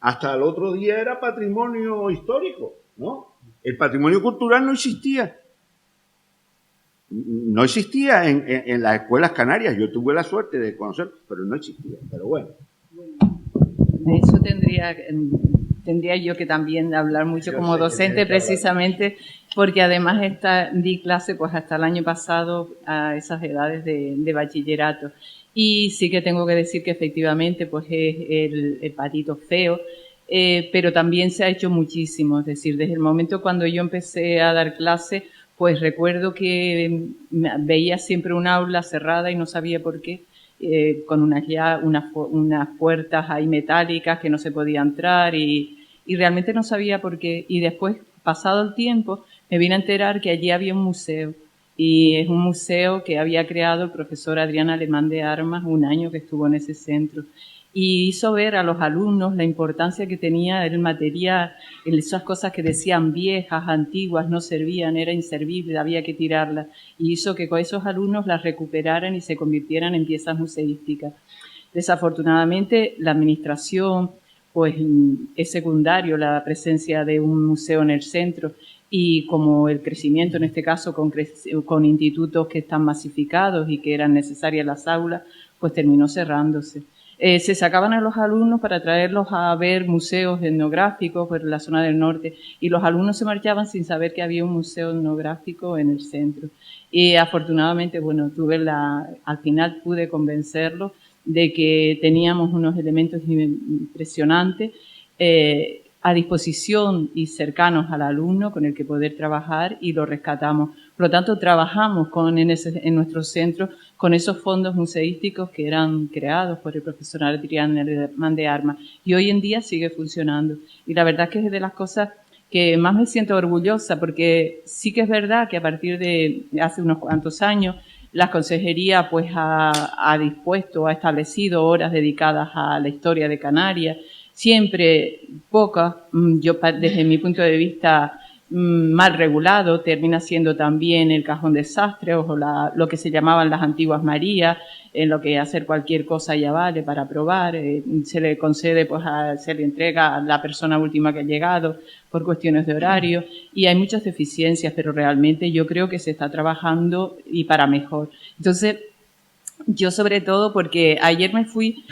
Hasta el otro día era patrimonio histórico, ¿no? El patrimonio cultural no existía. No existía en las escuelas canarias. Yo tuve la suerte de conocer, pero no existía. Pero bueno. De eso tendría yo que también hablar mucho como docente, precisamente porque además di clase pues hasta el año pasado a esas edades de bachillerato. Y sí que tengo que decir que efectivamente pues es el patito feo, pero también se ha hecho muchísimo. Es decir, desde el momento cuando yo empecé a dar clase, pues recuerdo que veía siempre un aula cerrada y no sabía por qué, con unas puertas ahí metálicas que no se podía entrar y realmente no sabía por qué. Y después, pasado el tiempo, me vine a enterar que allí había un museo. Y es un museo que había creado el profesor Adrián Alemán de Armas un año que estuvo en ese centro. Y hizo ver a los alumnos la importancia que tenía el material, esas cosas que decían viejas, antiguas, no servían, era inservible, había que tirarlas. Y hizo que con esos alumnos las recuperaran y se convirtieran en piezas museísticas. Desafortunadamente, la administración, pues es secundario la presencia de un museo en el centro, y como el crecimiento, en este caso, con institutos que están masificados y que eran necesarias las aulas, pues terminó cerrándose. Se sacaban a los alumnos para traerlos a ver museos etnográficos por la zona del norte, y los alumnos se marchaban sin saber que había un museo etnográfico en el centro. Y afortunadamente, bueno, al final pude convencerlos de que teníamos unos elementos impresionantes a disposición y cercanos al alumno con el que poder trabajar, y lo rescatamos. Por lo tanto, trabajamos en nuestro centro con esos fondos museísticos que eran creados por el profesor Adrián Alemán de Armas, y hoy en día sigue funcionando. Y la verdad es que es de las cosas que más me siento orgullosa, porque sí que es verdad que a partir de hace unos cuantos años la consejería pues ha dispuesto, ha establecido horas dedicadas a la historia de Canarias, siempre pocas, yo desde mi punto de vista mal regulado, termina siendo también el cajón desastre o lo que se llamaban las antiguas Marías, en lo que hacer cualquier cosa ya vale para probar, se le concede, pues se le entrega a la persona última que ha llegado por cuestiones de horario, y hay muchas deficiencias, pero realmente yo creo que se está trabajando y para mejor. Entonces, yo sobre todo, porque ayer me fui,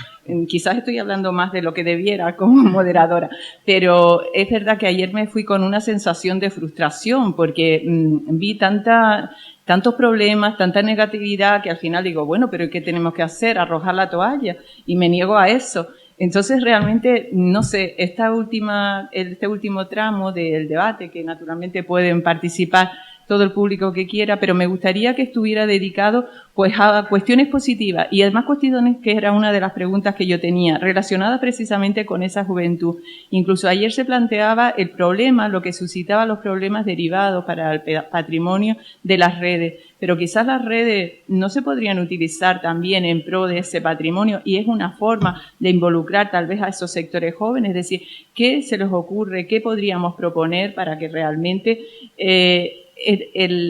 quizás estoy hablando más de lo que debiera como moderadora, pero es verdad que ayer me fui con una sensación de frustración, porque vi tantos problemas, tanta negatividad, que al final digo, bueno, pero ¿qué tenemos que hacer? ¿Arrojar la toalla? Y me niego a eso. Entonces, realmente, no sé, este último tramo del debate, que naturalmente pueden participar todo el público que quiera, pero me gustaría que estuviera dedicado pues a cuestiones positivas, y además cuestiones que era una de las preguntas que yo tenía, relacionadas precisamente con esa juventud. Incluso ayer se planteaba el problema, lo que suscitaba los problemas derivados para el patrimonio de las redes, pero quizás las redes no se podrían utilizar también en pro de ese patrimonio, y es una forma de involucrar tal vez a esos sectores jóvenes, es decir, ¿qué se les ocurre? ¿Qué podríamos proponer para que realmente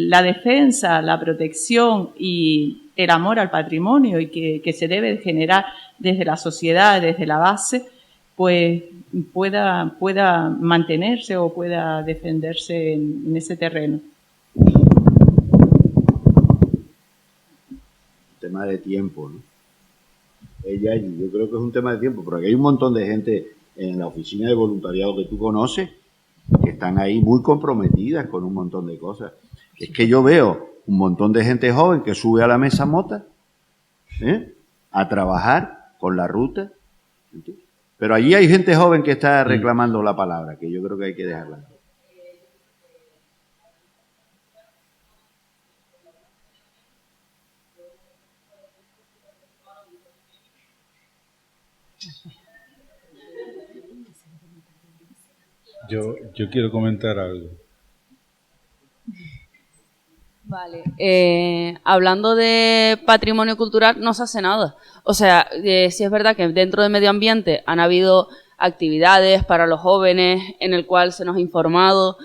la defensa, la protección y el amor al patrimonio, y que se debe generar desde la sociedad, desde la base, pues pueda mantenerse o pueda defenderse en ese terreno? Tema de tiempo, ¿no? Yo creo que es un tema de tiempo, porque hay un montón de gente en la oficina de voluntariado que tú conoces que están ahí muy comprometidas con un montón de cosas. Es que yo veo un montón de gente joven que sube a la mesa mota a trabajar con la ruta, ¿entiendes? Pero allí hay gente joven que está reclamando la palabra, que yo creo que hay que dejarla. Yo quiero comentar algo. Vale, hablando de patrimonio cultural, no se hace nada. O sea, sí es verdad que dentro de medio ambiente han habido actividades para los jóvenes en el cual se nos ha informado.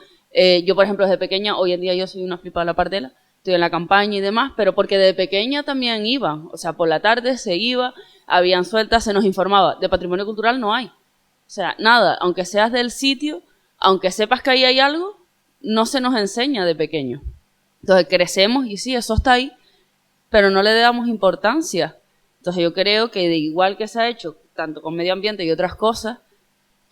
Yo, por ejemplo, desde pequeña, hoy en día yo soy una flipa de la partela, estoy en la campaña y demás, pero porque de pequeña también iba. O sea, por la tarde se iba, habían sueltas, se nos informaba. De patrimonio cultural no hay. O sea, nada, aunque seas del sitio, aunque sepas que ahí hay algo, no se nos enseña de pequeño. Entonces crecemos y sí, eso está ahí, pero no le damos importancia. Entonces yo creo que de igual que se ha hecho, tanto con medio ambiente y otras cosas,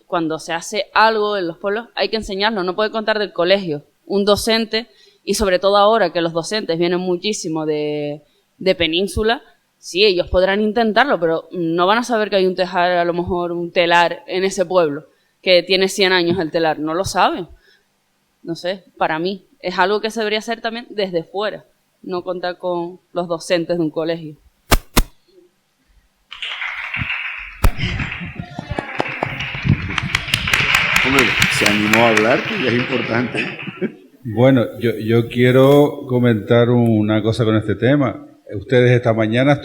cuando se hace algo en los pueblos hay que enseñarlo, no puede contar del colegio. Un docente, y sobre todo ahora que los docentes vienen muchísimo de península, sí, ellos podrán intentarlo, pero no van a saber que hay un tejar, a lo mejor un telar en ese pueblo, que tiene 100 años el telar, no lo saben. No sé, para mí es algo que se debería hacer también desde fuera, no contar con los docentes de un colegio. Hombre, se animó a hablar, que ya es importante. Bueno, yo quiero comentar una cosa con este tema. Ustedes esta mañana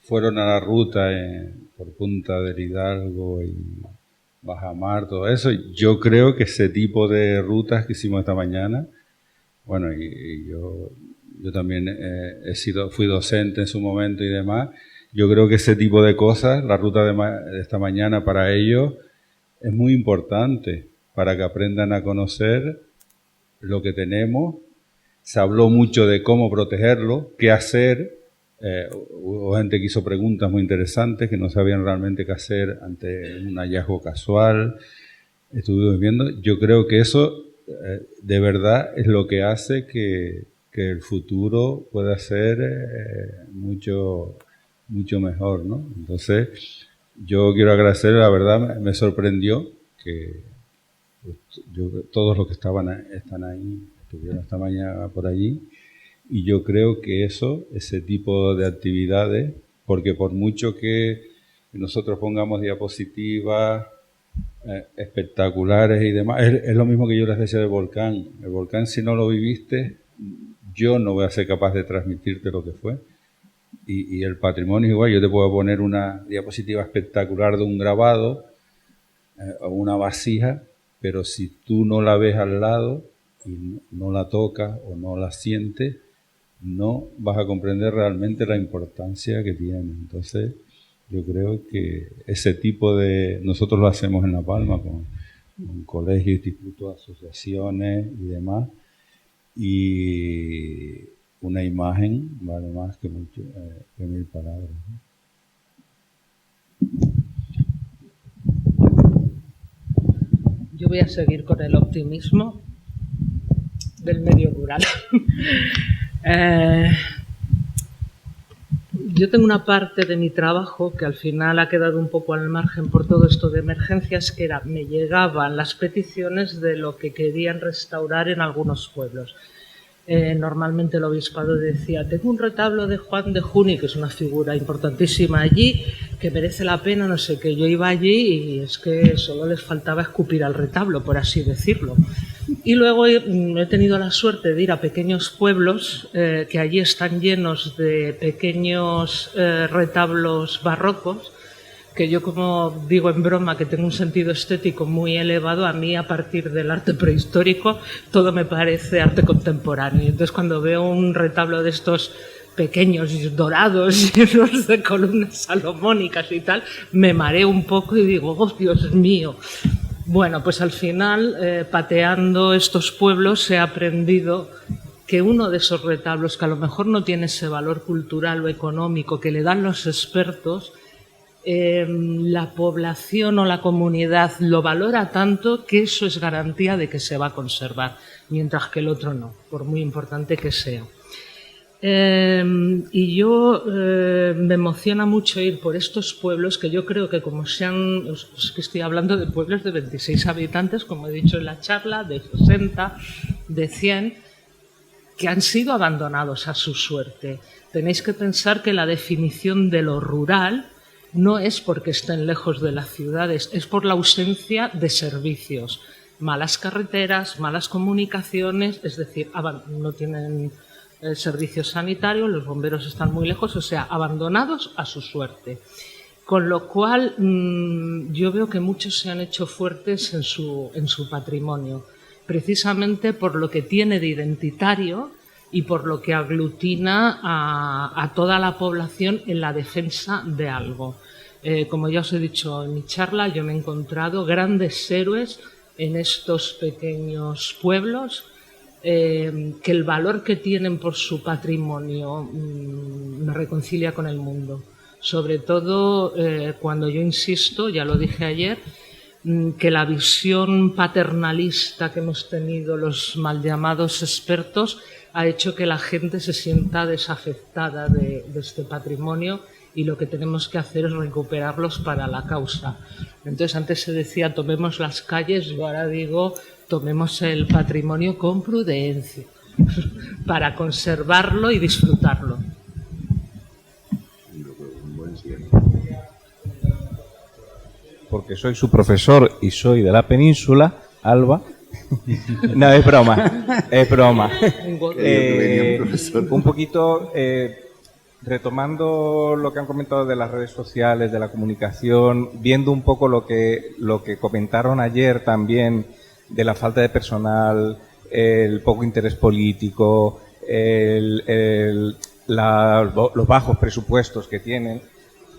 fueron a la ruta por Punta del Hidalgo y Bajamar, todo eso. Yo creo que ese tipo de rutas que hicimos esta mañana, bueno, y yo también fui docente en su momento y demás. Yo creo que ese tipo de cosas, la ruta de esta mañana para ellos es muy importante para que aprendan a conocer lo que tenemos. Se habló mucho de cómo protegerlo, qué hacer. Hubo gente que hizo preguntas muy interesantes que no sabían realmente qué hacer ante un hallazgo casual. Estuvimos viendo. Yo creo que eso de verdad es lo que hace que el futuro pueda ser mucho mejor, ¿no? Entonces, yo quiero agradecer, la verdad, me sorprendió que todos los que están ahí, estuvieron esta mañana por allí, y yo creo que ese tipo de actividades, porque por mucho que nosotros pongamos diapositivas espectaculares y demás, es lo mismo que yo les decía del volcán. El volcán, si no lo viviste, yo no voy a ser capaz de transmitirte lo que fue. Y el patrimonio igual, yo te puedo poner una diapositiva espectacular de un grabado o una vasija, pero si tú no la ves al lado y no la tocas o no la sientes, no vas a comprender realmente la importancia que tiene. Entonces, yo creo que ese tipo nosotros lo hacemos en La Palma con colegios, institutos, asociaciones y demás, y una imagen vale más que 1000 palabras, ¿no? Yo voy a seguir con el optimismo del medio rural. Yo tengo una parte de mi trabajo que al final ha quedado un poco al margen por todo esto de emergencias, que me llegaban las peticiones de lo que querían restaurar en algunos pueblos. Normalmente el obispado decía: tengo un retablo de Juan de Juni, que es una figura importantísima allí, que merece la pena, no sé qué. Yo iba allí y es que solo les faltaba escupir al retablo, por así decirlo. Y luego he tenido la suerte de ir a pequeños pueblos que allí están llenos de pequeños retablos barrocos, que yo, como digo en broma, que tengo un sentido estético muy elevado, a mí, a partir del arte prehistórico, todo me parece arte contemporáneo. Y entonces, cuando veo un retablo de estos pequeños y dorados, llenos de columnas salomónicas y tal, me mareo un poco y digo: ¡oh, Dios mío! Bueno, pues al final, pateando estos pueblos, he aprendido que uno de esos retablos, que a lo mejor no tiene ese valor cultural o económico que le dan los expertos, la población o la comunidad lo valora tanto que eso es garantía de que se va a conservar, mientras que el otro no, por muy importante que sea. Y yo me emociona mucho ir por estos pueblos que yo creo que, como sean, es que estoy hablando de pueblos de 26 habitantes, como he dicho en la charla, de 60, de 100, que han sido abandonados a su suerte. Tenéis que pensar que la definición de lo rural no es porque estén lejos de las ciudades, es por la ausencia de servicios. Malas carreteras, malas comunicaciones, es decir, no tienen servicios sanitarios, los bomberos están muy lejos, o sea, abandonados a su suerte. Con lo cual, yo veo que muchos se han hecho fuertes en su patrimonio, precisamente por lo que tiene de identitario y por lo que aglutina a toda la población en la defensa de algo. Como ya os he dicho en mi charla, yo me he encontrado grandes héroes en estos pequeños pueblos, que el valor que tienen por su patrimonio me reconcilia con el mundo. Sobre todo cuando yo insisto, ya lo dije ayer, que la visión paternalista que hemos tenido los mal llamados expertos ha hecho que la gente se sienta desafectada de este patrimonio, y lo que tenemos que hacer es recuperarlos para la causa. Entonces, antes se decía tomemos las calles, yo ahora digo tomemos el patrimonio con prudencia para conservarlo y disfrutarlo. Porque soy su profesor y soy de la península, Alba, No, es broma, es broma. Profesor. Un poquito, retomando lo que han comentado de las redes sociales, de la comunicación, viendo un poco lo que comentaron ayer también de la falta de personal, el poco interés político, los bajos presupuestos que tienen,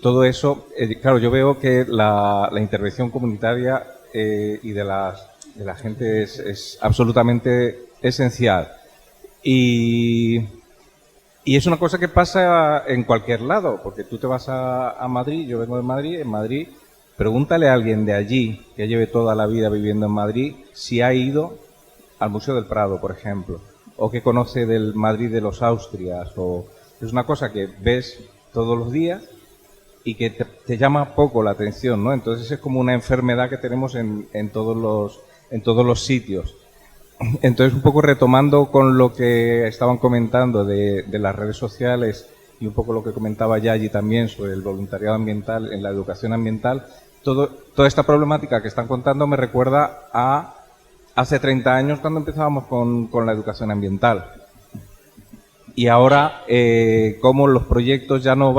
todo eso, claro, yo veo que la intervención comunitaria y de la gente es absolutamente esencial. Y es una cosa que pasa en cualquier lado, porque tú te vas a Madrid, yo vengo de Madrid, en Madrid, pregúntale a alguien de allí, que lleve toda la vida viviendo en Madrid, si ha ido al Museo del Prado, por ejemplo, o que conoce del Madrid de los Austrias, o es una cosa que ves todos los días y que te llama poco la atención, ¿no? Entonces es como una enfermedad que tenemos en todos los sitios. Entonces, un poco retomando con lo que estaban comentando de las redes sociales y un poco lo que comentaba Yayi también sobre el voluntariado ambiental en la educación ambiental, toda esta problemática que están contando me recuerda a hace 30 años cuando empezábamos con la educación ambiental. Y ahora, como los proyectos ya no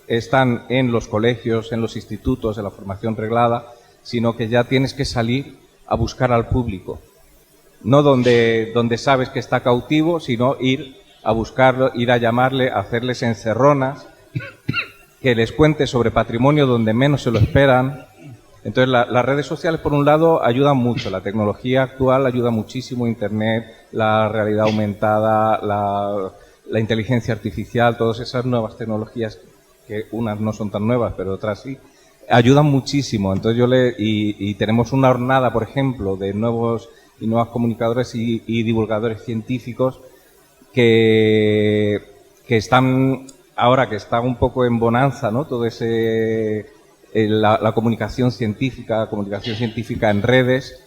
están en los colegios, en los institutos, en la formación reglada, sino que ya tienes que salir a buscar al público. No donde sabes que está cautivo, sino ir a buscarlo, ir a llamarle, a hacerles encerronas, que les cuente sobre patrimonio donde menos se lo esperan. Entonces, las redes sociales, por un lado, ayudan mucho. La tecnología actual ayuda muchísimo, Internet, la realidad aumentada, la inteligencia artificial, todas esas nuevas tecnologías, que unas no son tan nuevas, pero otras sí, ayudan muchísimo. Entonces y tenemos una hornada, por ejemplo, de nuevos y nuevas comunicadores y divulgadores científicos que están ahora, que está un poco en bonanza, ¿no? Todo la comunicación científica en redes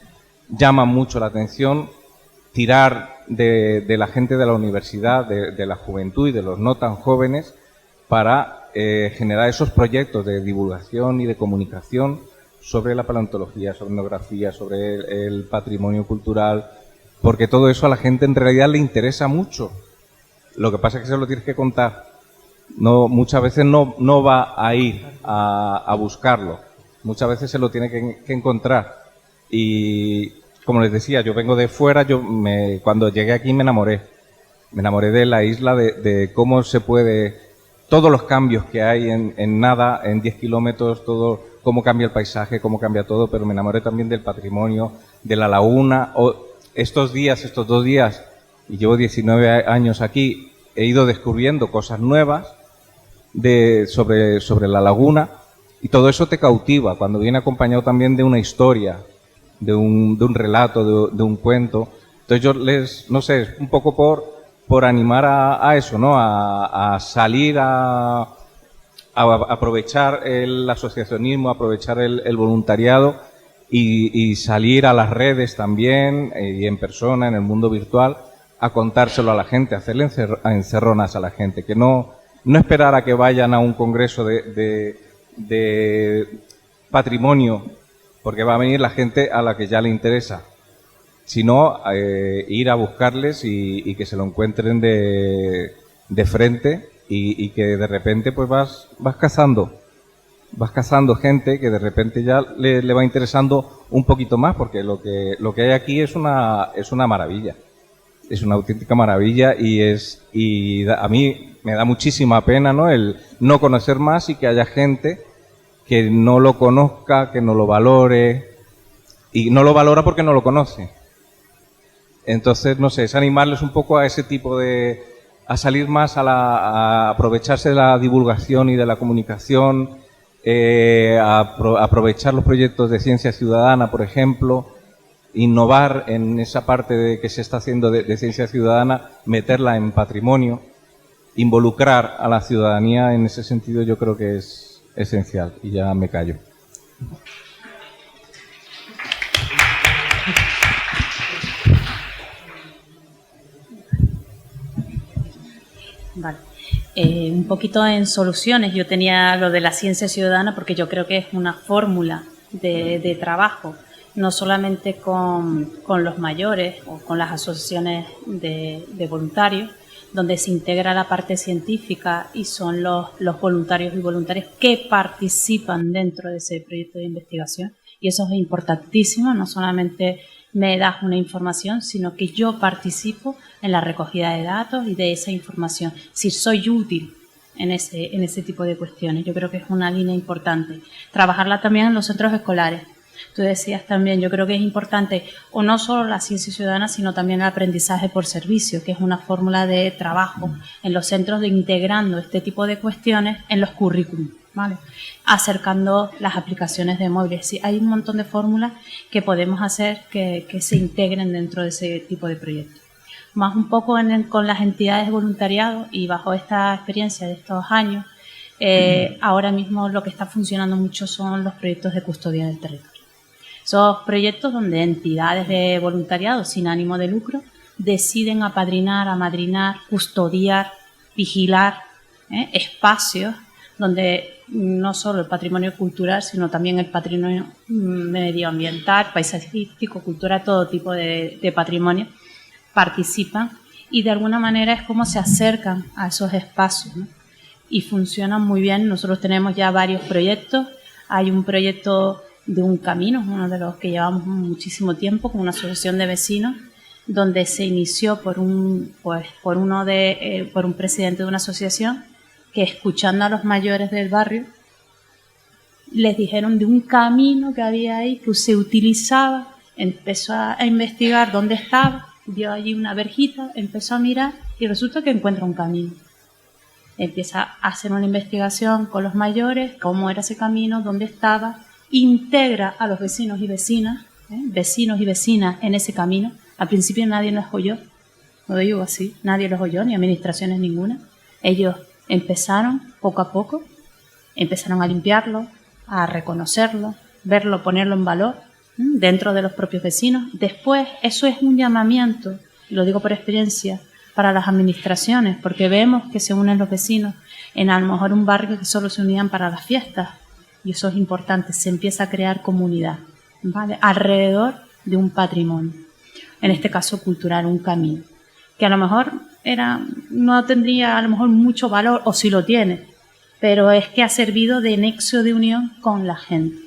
llama mucho la atención. Tirar de la gente de la universidad, de la juventud y de los no tan jóvenes para generar esos proyectos de divulgación y de comunicación sobre la paleontología, sobre etnografía, sobre el patrimonio cultural, porque todo eso a la gente en realidad le interesa mucho. Lo que pasa es que se lo tienes que contar. No, muchas veces no va a ir a buscarlo. Muchas veces se lo tiene que encontrar. Y como les decía, yo vengo de fuera, cuando llegué aquí me enamoré. Me enamoré de la isla, de cómo se puede... Todos los cambios que hay en nada, en 10 kilómetros, todo, cómo cambia el paisaje, cómo cambia todo, pero me enamoré también del patrimonio, de la laguna. Estos 2 días, y llevo 19 años aquí, he ido descubriendo cosas nuevas sobre la laguna, y todo eso te cautiva, cuando viene acompañado también de una historia, de un relato, de un cuento. Entonces yo no sé, un poco por animar a eso, ¿no? A salir a aprovechar el asociacionismo, aprovechar el voluntariado y salir a las redes también y en persona, en el mundo virtual, a contárselo a la gente, a hacerle encerronas a la gente, que no esperar a que vayan a un congreso de patrimonio, porque va a venir la gente a la que ya le interesa, sino ir a buscarles y que se lo encuentren de frente y que de repente pues vas cazando gente que de repente ya le va interesando un poquito más, porque lo que hay aquí es una maravilla, es una auténtica maravilla y a mí me da muchísima pena, ¿no? El no conocer más y que haya gente que no lo conozca, que no lo valore, y no lo valora porque no lo conoce. Entonces, no sé, es animarles un poco a ese tipo a salir más a aprovecharse de la divulgación y de la comunicación, a aprovechar los proyectos de ciencia ciudadana, por ejemplo, innovar en esa parte que se está haciendo de ciencia ciudadana, meterla en patrimonio, involucrar a la ciudadanía en ese sentido, yo creo que es esencial. Y ya me callo. Vale. Un poquito en soluciones, yo tenía lo de la ciencia ciudadana porque yo creo que es una fórmula de trabajo no solamente con los mayores o con las asociaciones de voluntarios, donde se integra la parte científica y son los voluntarios y voluntarias que participan dentro de ese proyecto de investigación. Y eso es importantísimo, no solamente me das una información, sino que yo participo en la recogida de datos y de esa información. Si soy útil en ese tipo de cuestiones, yo creo que es una línea importante. Trabajarla también en los centros escolares. Tú decías también, yo creo que es importante, o no solo la ciencia ciudadana, sino también el aprendizaje por servicio, que es una fórmula de trabajo en los centros de integrando este tipo de cuestiones en los currículums, ¿vale? Acercando las aplicaciones de móviles. Sí, hay un montón de fórmulas que podemos hacer que se integren dentro de ese tipo de proyectos. Más un poco con las entidades de voluntariado y bajo esta experiencia de estos años, ahora mismo lo que está funcionando mucho son los proyectos de custodia del territorio. Esos proyectos donde entidades de voluntariado sin ánimo de lucro deciden apadrinar, amadrinar, custodiar, vigilar espacios donde no solo el patrimonio cultural, sino también el patrimonio medioambiental, paisajístico, cultural, todo tipo de patrimonio participan y de alguna manera es como se acercan a esos espacios, ¿no? Y funcionan muy bien. Nosotros tenemos ya varios proyectos. Hay un proyecto de un camino, uno de los que llevamos muchísimo tiempo, con una asociación de vecinos, donde se inició por un presidente de una asociación que, escuchando a los mayores del barrio, les dijeron de un camino que había ahí que se utilizaba, empezó a investigar dónde estaba, vio allí una verjita, empezó a mirar y resulta que encuentra un camino. Empieza a hacer una investigación con los mayores, cómo era ese camino, dónde estaba, integra a los vecinos y vecinas en ese camino. Al principio nadie los oyó, lo digo así, nadie los oyó, ni administraciones ninguna. Ellos empezaron poco a poco, empezaron a limpiarlo, a reconocerlo, verlo, ponerlo en valor dentro de los propios vecinos. Después, eso es un llamamiento, lo digo por experiencia, para las administraciones, porque vemos que se unen los vecinos en a lo mejor un barrio que solo se unían para las fiestas. Y eso es importante, se empieza a crear comunidad, ¿vale? Alrededor de un patrimonio, en este caso cultural, un camino, que a lo mejor no tendría a lo mejor mucho valor, o sí lo tiene, pero es que ha servido de nexo de unión con la gente.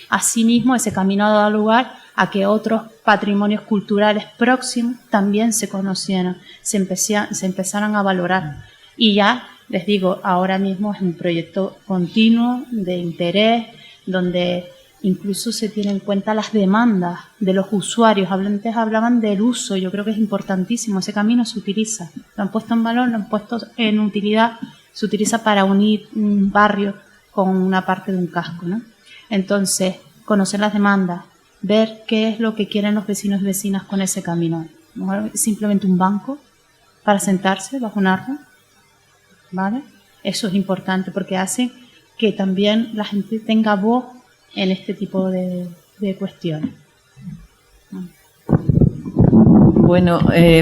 Asimismo, ese camino ha dado lugar a que otros patrimonios culturales próximos también se conocieran, se empezaran a valorar. Y ya, les digo, ahora mismo es un proyecto continuo de interés, donde incluso se tienen en cuenta las demandas de los usuarios. Antes hablaban del uso, yo creo que es importantísimo, ese camino se utiliza, lo han puesto en valor, lo han puesto en utilidad, se utiliza para unir un barrio con una parte de un casco, ¿no? Entonces, conocer las demandas, ver qué es lo que quieren los vecinos y vecinas con ese camino. ¿No? Simplemente un banco para sentarse bajo un árbol, ¿vale? Eso es importante porque hace que también la gente tenga voz en este tipo de cuestiones. Bueno,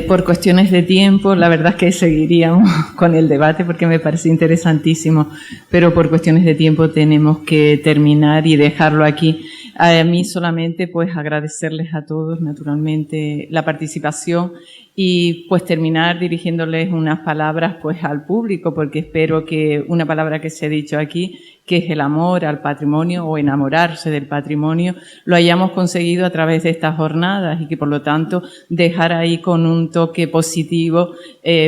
por cuestiones de tiempo, la verdad es que seguiríamos con el debate porque me parece interesantísimo, pero por cuestiones de tiempo tenemos que terminar y dejarlo aquí. A mí solamente pues agradecerles a todos naturalmente la participación y pues terminar dirigiéndoles unas palabras pues al público, porque espero que una palabra que se ha dicho aquí, que es el amor al patrimonio o enamorarse del patrimonio, lo hayamos conseguido a través de estas jornadas y que por lo tanto dejar ahí con un toque positivo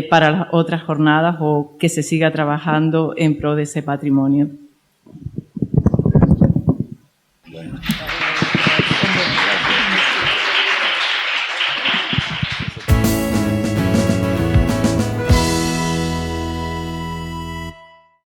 para las otras jornadas o que se siga trabajando en pro de ese patrimonio. Bueno.